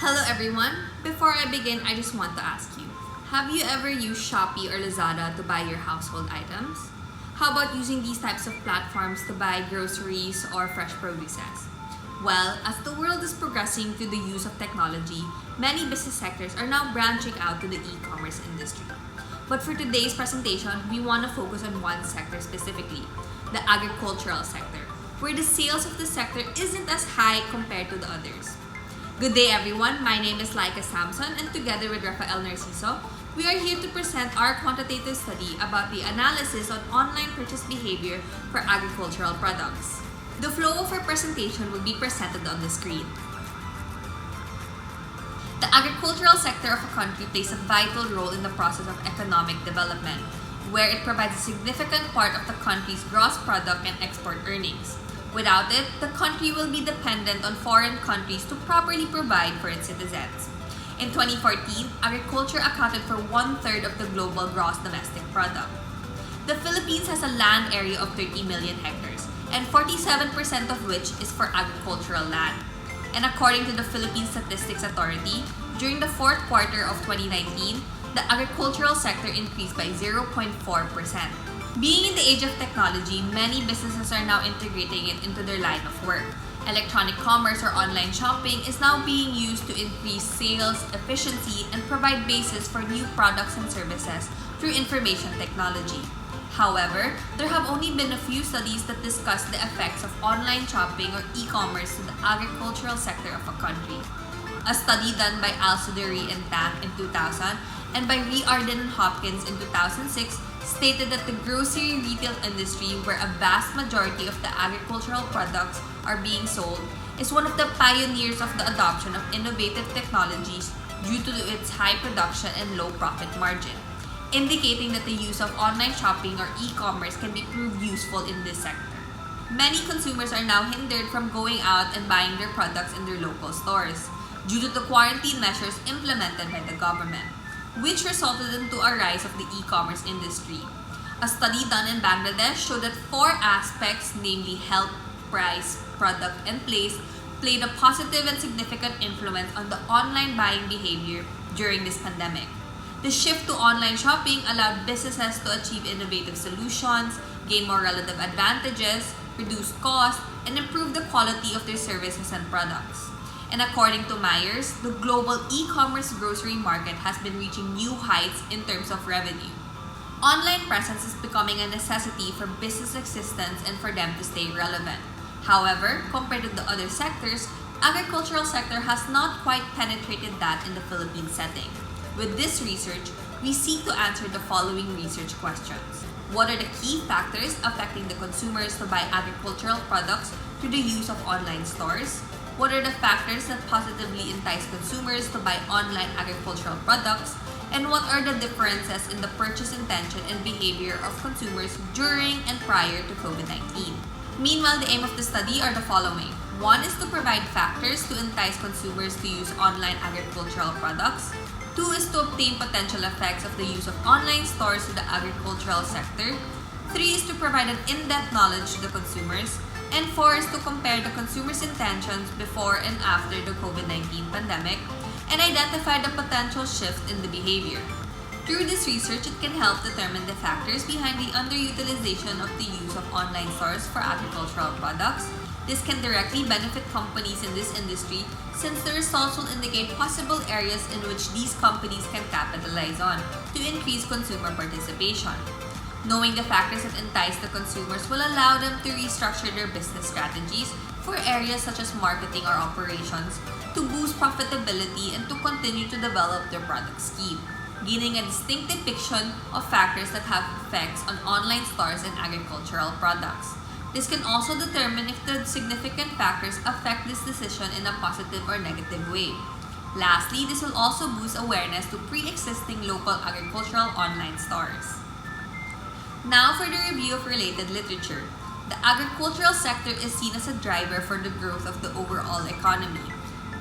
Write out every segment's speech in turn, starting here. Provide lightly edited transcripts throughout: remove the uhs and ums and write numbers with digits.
Hello everyone! Before I begin, I just want to ask you, have you ever used Shopee or Lazada to buy your household items? How about using these types of platforms to buy groceries or fresh produces? Well, as the world is progressing through the use of technology, many business sectors are now branching out to the e-commerce industry. But for today's presentation, we want to focus on one sector specifically, the agricultural sector, where the sales of the sector isn't as high compared to the others. Good day everyone, my name is Lyka Samson, and together with Rafael Narcio, we are here to present our quantitative study about the analysis on online purchase behavior for agricultural products. The flow of our presentation will be presented on the screen. The agricultural sector of a country plays a vital role in the process of economic development, where it provides a significant part of the country's gross product and export earnings. Without it, the country will be dependent on foreign countries to properly provide for its citizens. In 2014, agriculture accounted for 1/3 of the global gross domestic product. The Philippines has a land area of 30 million hectares, and 47% of which is for agricultural land. And according to the Philippine Statistics Authority, during the fourth quarter of 2019, the agricultural sector increased by 0.4%. Being in the age of technology, many businesses are now integrating it into their line of work. Electronic commerce or online shopping is now being used to increase sales, efficiency, and provide basis for new products and services through information technology. However, there have only been a few studies that discuss the effects of online shopping or e-commerce to the agricultural sector of a country. A study done by Al-Suderi and Tang in 2000 and by Riordan and Hopkins in 2006 stated that the grocery retail industry, where a vast majority of the agricultural products are being sold, is one of the pioneers of the adoption of innovative technologies due to its high production and low profit margin, indicating that the use of online shopping or e-commerce can be proved useful in this sector. Many consumers are now hindered from going out and buying their products in their local stores due to the quarantine measures implemented by the government, which resulted into a rise of the e-commerce industry. A study done in Bangladesh showed that 4 aspects, namely health, price, product, and place, played a positive and significant influence on the online buying behavior during this pandemic. The shift to online shopping allowed businesses to achieve innovative solutions, gain more relative advantages, reduce costs, and improve the quality of their services and products. And according to Myers, the global e-commerce grocery market has been reaching new heights in terms of revenue. Online presence is becoming a necessity for business existence and for them to stay relevant. However, compared to the other sectors, agricultural sector has not quite penetrated that in the Philippine setting. With this research, we seek to answer the following research questions. What are the key factors affecting the consumers to buy agricultural products through the use of online stores? What are the factors that positively entice consumers to buy online agricultural products? And what are the differences in the purchase intention and behavior of consumers during and prior to COVID-19? Meanwhile, the aim of the study are the following. 1 is to provide factors to entice consumers to use online agricultural products. 2 is to obtain potential effects of the use of online stores to the agricultural sector. 3 is to provide an in-depth knowledge to the consumers. And 4 is to compare the consumer's intentions before and after the COVID-19 pandemic and identify the potential shift in the behavior. Through this research, it can help determine the factors behind the underutilization of the use of online stores for agricultural products. This can directly benefit companies in this industry since the results will indicate possible areas in which these companies can capitalize on to increase consumer participation. Knowing the factors that entice the consumers will allow them to restructure their business strategies for areas such as marketing or operations to boost profitability and to continue to develop their product scheme, gaining a distinct depiction of factors that have effects on online stores and agricultural products. This can also determine if the significant factors affect this decision in a positive or negative way. Lastly, this will also boost awareness to pre-existing local agricultural online stores. Now for the review of related literature. The agricultural sector is seen as a driver for the growth of the overall economy.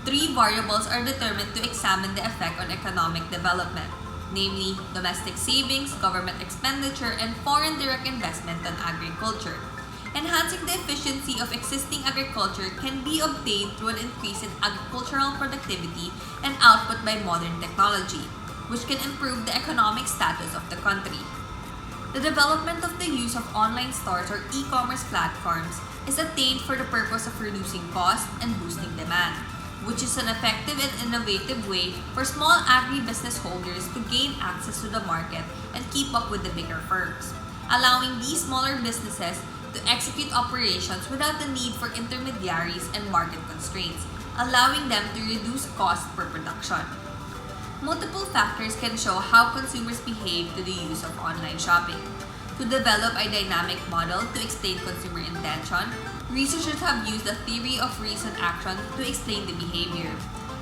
3 variables are determined to examine the effect on economic development, namely domestic savings, government expenditure, and foreign direct investment on agriculture. Enhancing the efficiency of existing agriculture can be obtained through an increase in agricultural productivity and output by modern technology, which can improve the economic status of the country. The development of the use of online stores or e-commerce platforms is attained for the purpose of reducing costs and boosting demand, which is an effective and innovative way for small agribusiness holders to gain access to the market and keep up with the bigger firms, allowing these smaller businesses to execute operations without the need for intermediaries and market constraints, allowing them to reduce costs per production. Multiple factors can show how consumers behave to the use of online shopping. To develop a dynamic model to explain consumer intention, researchers have used the theory of reason action to explain the behavior.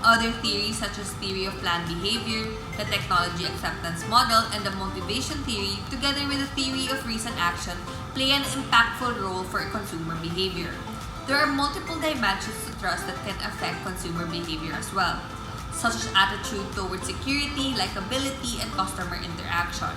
Other theories such as theory of planned behavior, the technology acceptance model, and the motivation theory, together with the theory of reason action, play an impactful role for consumer behavior. There are multiple dimensions to trust that can affect consumer behavior as well, such as attitude towards security, likability, and customer interaction.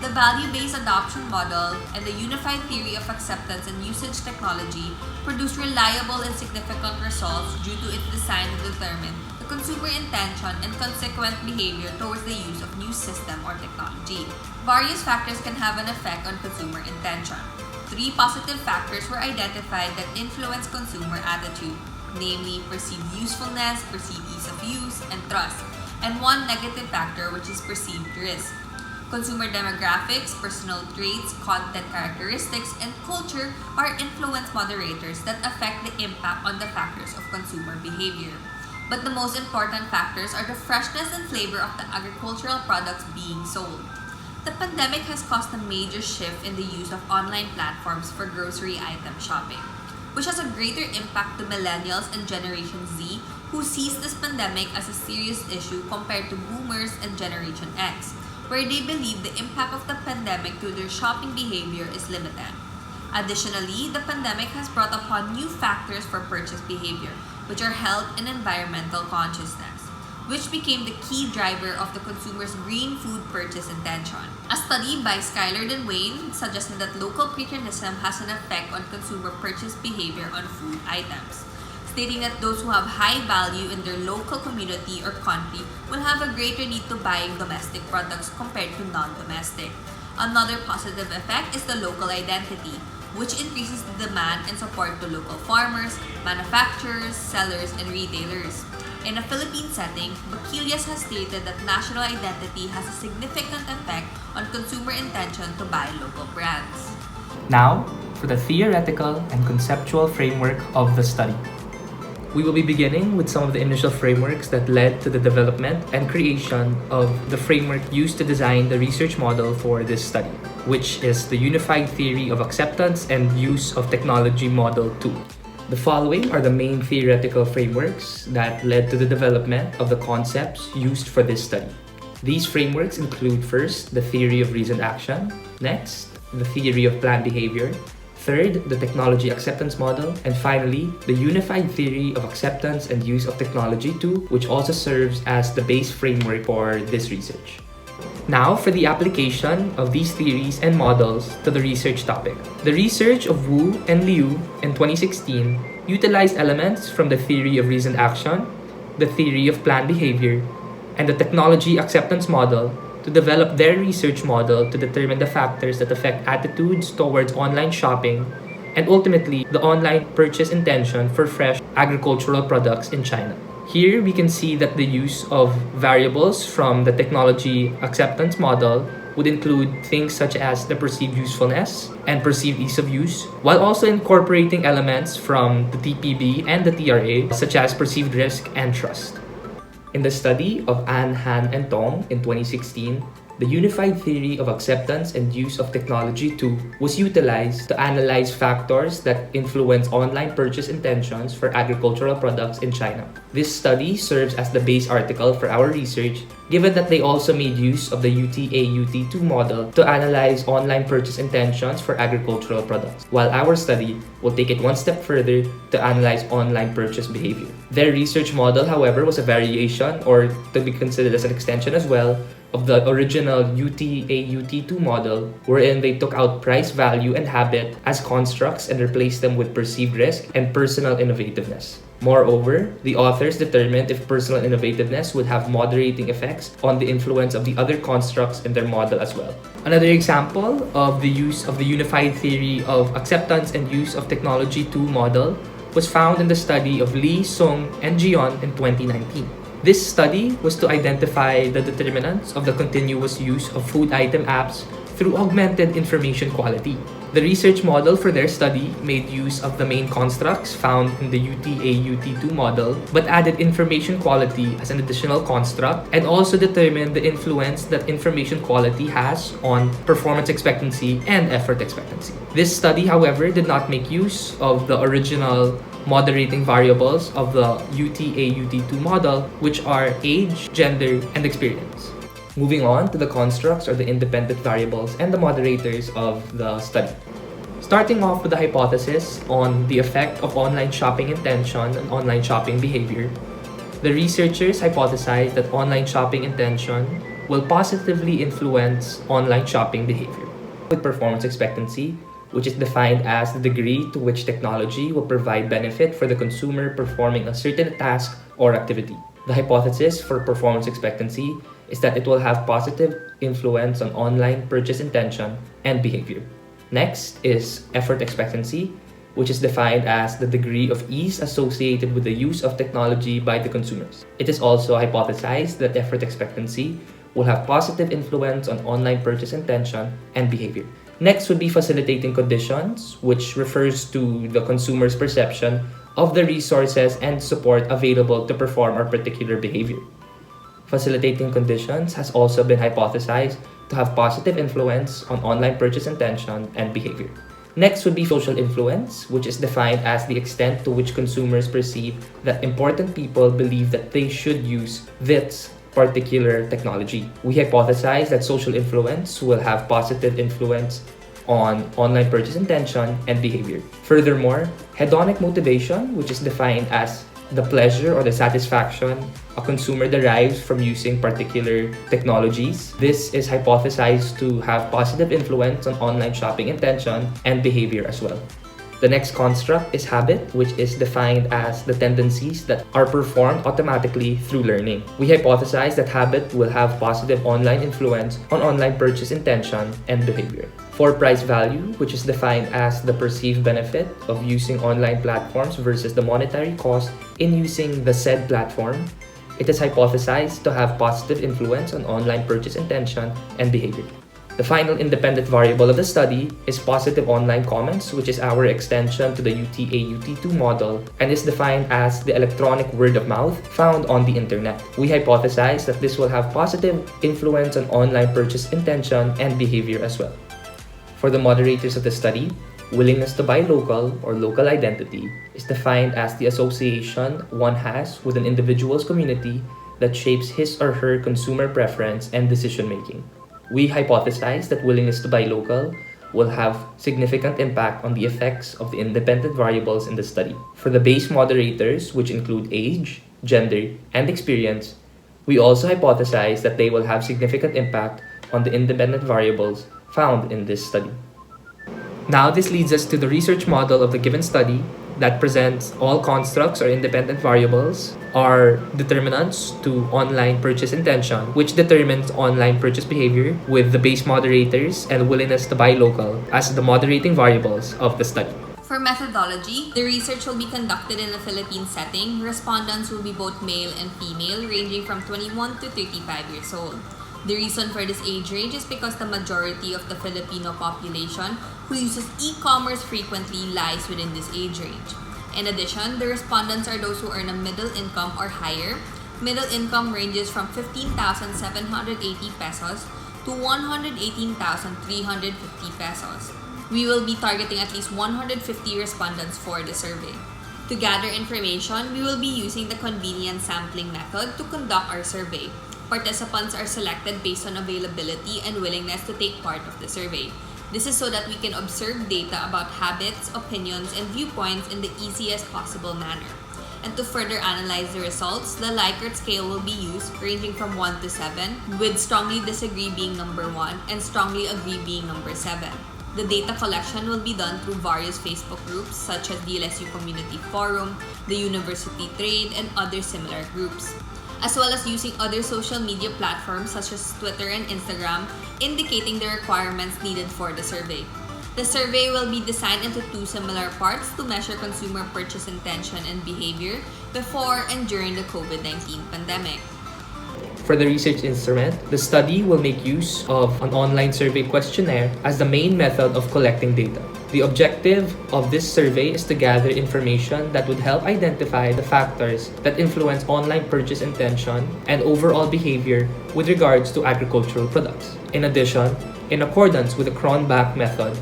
The value-based adoption model and the unified theory of acceptance and usage technology produce reliable and significant results due to its design to determine the consumer intention and consequent behavior towards the use of new system or technology. Various factors can have an effect on consumer intention. 3 positive factors were identified that influence consumer attitude, namely perceived usefulness, perceived ease of use, and trust, and 1 negative factor which is perceived risk. Consumer demographics, personal traits, content characteristics, and culture are influence moderators that affect the impact on the factors of consumer behavior. But the most important factors are the freshness and flavor of the agricultural products being sold. The pandemic has caused a major shift in the use of online platforms for grocery item shopping, which has a greater impact to millennials and Generation Z who sees this pandemic as a serious issue compared to boomers and Generation X, where they believe the impact of the pandemic to their shopping behavior is limited. Additionally, the pandemic has brought upon new factors for purchase behavior, which are health and environmental consciousness, which became the key driver of the consumer's green food purchase intention. A study by Skyler and Wayne suggested that local patriotism has an effect on consumer purchase behavior on food items, stating that those who have high value in their local community or country will have a greater need to buying domestic products compared to non-domestic. Another positive effect is the local identity, which increases the demand and support to local farmers, manufacturers, sellers, and retailers. In a Philippine setting, Bacilius has stated that national identity has a significant effect on consumer intention to buy local brands. Now, for the theoretical and conceptual framework of the study. We will be beginning with some of the initial frameworks that led to the development and creation of the framework used to design the research model for this study, which is the Unified Theory of Acceptance and Use of Technology Model 2. The following are the main theoretical frameworks that led to the development of the concepts used for this study. These frameworks include first, the theory of reasoned action, next, the theory of planned behavior, third, the technology acceptance model, and finally, the unified theory of acceptance and use of technology 2, which also serves as the base framework for this research. Now, for the application of these theories and models to the research topic. The research of Wu and Liu in 2016 utilized elements from the theory of reasoned action, the theory of planned behavior, and the technology acceptance model to develop their research model to determine the factors that affect attitudes towards online shopping and ultimately the online purchase intention for fresh agricultural products in China. Here we can see that the use of variables from the technology acceptance model would include things such as the perceived usefulness and perceived ease of use, while also incorporating elements from the TPB and the TRA such as perceived risk and trust. In the study of An, Han, and Tong in 2016, the Unified Theory of Acceptance and Use of Technology 2 was utilized to analyze factors that influence online purchase intentions for agricultural products in China. This study serves as the base article for our research, given that they also made use of the UTA-UT2 model to analyze online purchase intentions for agricultural products, while our study will take it one step further to analyze online purchase behavior. Their research model, however, was a variation, or to be considered as an extension as well, of the original UTAUT2 model, wherein they took out price, value, and habit as constructs and replaced them with perceived risk and personal innovativeness. Moreover, the authors determined if personal innovativeness would have moderating effects on the influence of the other constructs in their model as well. Another example of the use of the unified theory of acceptance and use of technology 2 model was found in the study of Lee, Sung, and Jion in 2019. This study was to identify the determinants of the continuous use of food item apps through augmented information quality. The research model for their study made use of the main constructs found in the UTAUT2 model, but added information quality as an additional construct and also determined the influence that information quality has on performance expectancy and effort expectancy. This study, however, did not make use of the original moderating variables of the UTAUT2 model, which are age, gender, and experience. Moving on to the constructs or the independent variables and the moderators of the study. Starting off with the hypothesis on the effect of online shopping intention and online shopping behavior, the researchers hypothesized that online shopping intention will positively influence online shopping behavior. With performance expectancy, which is defined as the degree to which technology will provide benefit for the consumer performing a certain task or activity. The hypothesis for performance expectancy is that it will have positive influence on online purchase intention and behavior. Next is effort expectancy, which is defined as the degree of ease associated with the use of technology by the consumers. It is also hypothesized that effort expectancy will have positive influence on online purchase intention and behavior. Next would be facilitating conditions, which refers to the consumer's perception of the resources and support available to perform a particular behavior. Facilitating conditions has also been hypothesized to have positive influence on online purchase intention and behavior. Next would be social influence, which is defined as the extent to which consumers perceive that important people believe that they should use this particular technology. We hypothesize that social influence will have positive influence on online purchase intention and behavior. Furthermore, hedonic motivation, which is defined as the pleasure or the satisfaction a consumer derives from using particular technologies. This is hypothesized to have positive influence on online shopping intention and behavior as well. The next construct is habit, which is defined as the tendencies that are performed automatically through learning. We hypothesize that habit will have positive online influence on online purchase intention and behavior. For price value, which is defined as the perceived benefit of using online platforms versus the monetary cost in using the said platform, it is hypothesized to have positive influence on online purchase intention and behavior. The final independent variable of the study is positive online comments, which is our extension to the UTAUT2 model and is defined as the electronic word of mouth found on the internet. We hypothesize that this will have positive influence on online purchase intention and behavior as well. For the moderators of the study, willingness to buy local or local identity is defined as the association one has with an individual's community that shapes his or her consumer preference and decision making. We hypothesize that willingness to buy local will have significant impact on the effects of the independent variables in the study. For the base moderators, which include age, gender, and experience, we also hypothesize that they will have significant impact on the independent variables found in this study. Now this leads us to the research model of the given study that presents all constructs or independent variables are determinants to online purchase intention, which determines online purchase behavior, with the base moderators and willingness to buy local as the moderating variables of the study. For methodology, the research will be conducted in a Philippine setting. Respondents will be both male and female, ranging from 21 to 35 years old. The reason for this age range is because the majority of the Filipino population who uses e-commerce frequently lies within this age range. In addition, the respondents are those who earn a middle income or higher. Middle income ranges from 15,780 pesos to 118,350 pesos. We will be targeting at least 150 respondents for the survey. To gather information, we will be using the convenient sampling method to conduct our survey. Participants are selected based on availability and willingness to take part of the survey. This is so that we can observe data about habits, opinions, and viewpoints in the easiest possible manner. And to further analyze the results, the Likert scale will be used, ranging from 1 to 7, with strongly disagree being number 1 and strongly agree being number 7. The data collection will be done through various Facebook groups such as DLSU Community Forum, the University Trade, and other similar groups, as well as using other social media platforms such as Twitter and Instagram, indicating the requirements needed for the survey. The survey will be designed into 2 similar parts to measure consumer purchase intention and behavior before and during the COVID-19 pandemic. For the research instrument, the study will make use of an online survey questionnaire as the main method of collecting data. The objective of this survey is to gather information that would help identify the factors that influence online purchase intention and overall behavior with regards to agricultural products. In addition, in accordance with the Cronbach method,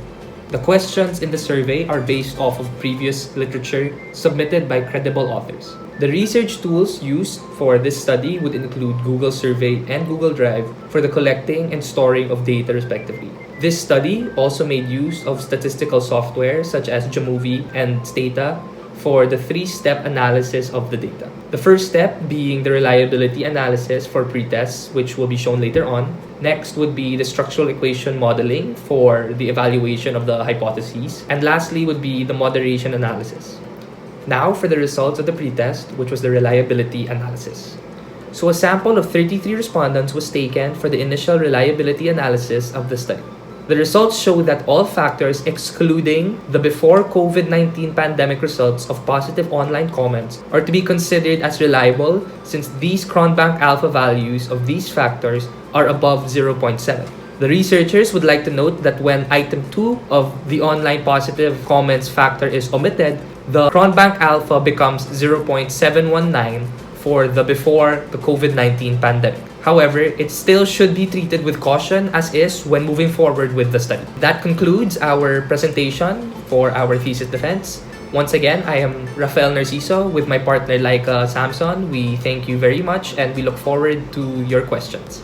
the questions in the survey are based off of previous literature submitted by credible authors. The research tools used for this study would include Google Survey and Google Drive for the collecting and storing of data respectively. This study also made use of statistical software such as Jamovi and Stata for the 3-step analysis of the data. The first step being the reliability analysis for pretests, which will be shown later on. Next would be the structural equation modeling for the evaluation of the hypotheses. And lastly would be the moderation analysis. Now for the results of the pretest, which was the reliability analysis. So a sample of 33 respondents was taken for the initial reliability analysis of the study. The results show that all factors excluding the before COVID-19 pandemic results of positive online comments are to be considered as reliable since these Cronbach alpha values of these factors are above 0.7. The researchers would like to note that when item 2 of the online positive comments factor is omitted, the Cronbach alpha becomes 0.719 for the before the COVID-19 pandemic. However, it still should be treated with caution as is when moving forward with the study. That concludes our presentation for our thesis defense. Once again, I am Rafael Narciso with my partner Lyka Samson. We thank you very much and we look forward to your questions.